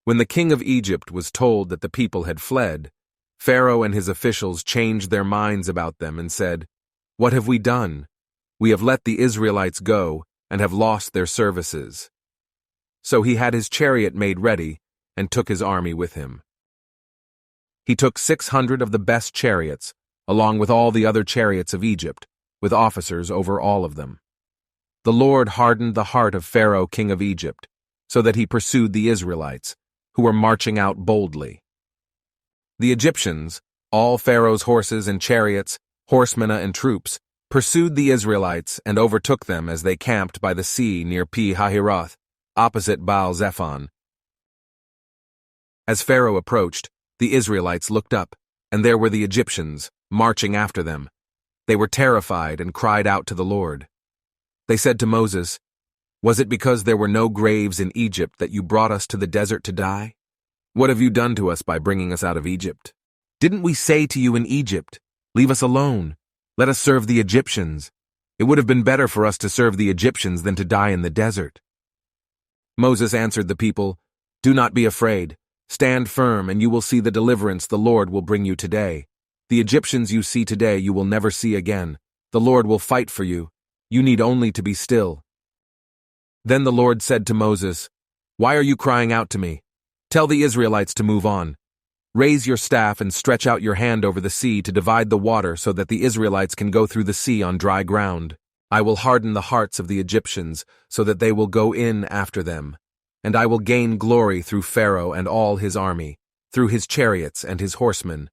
When the king of Egypt was told that the people had fled, Pharaoh and his officials changed their minds about them and said, "What have we done? We have let the Israelites go and have lost their services." So he had his chariot made ready and took his army with him. He took 600 of the best chariots, along with all the other chariots of Egypt, with officers over all of them. The Lord hardened the heart of Pharaoh, king of Egypt, so that he pursued the Israelites, who were marching out boldly. The Egyptians, all Pharaoh's horses and chariots, horsemen and troops, pursued the Israelites and overtook them as they camped by the sea near Pi-hahiroth, opposite Baal-zephon. As Pharaoh approached, the Israelites looked up, and there were the Egyptians, marching after them. They were terrified and cried out to the Lord. They said to Moses, "Was it because there were no graves in Egypt that you brought us to the desert to die? What have you done to us by bringing us out of Egypt? Didn't we say to you in Egypt, 'Leave us alone, let us serve the Egyptians'? It would have been better for us to serve the Egyptians than to die in the desert." Moses answered the people, "Do not be afraid. Stand firm, and you will see the deliverance the Lord will bring you today. The Egyptians you see today you will never see again. The Lord will fight for you. You need only to be still." Then the Lord said to Moses, "Why are you crying out to me? Tell the Israelites to move on. Raise your staff and stretch out your hand over the sea to divide the water so that the Israelites can go through the sea on dry ground. I will harden the hearts of the Egyptians so that they will go in after them. And I will gain glory through Pharaoh and all his army, through his chariots and his horsemen.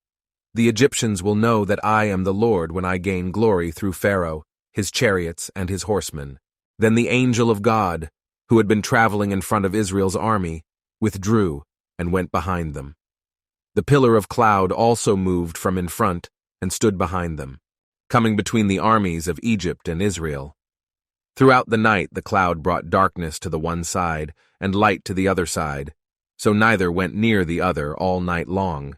The Egyptians will know that I am the Lord when I gain glory through Pharaoh, his chariots and his horsemen." Then the angel of God, who had been traveling in front of Israel's army, withdrew and went behind them. The pillar of cloud also moved from in front and stood behind them, coming between the armies of Egypt and Israel. Throughout the night the cloud brought darkness to the one side and light to the other side, so neither went near the other all night long.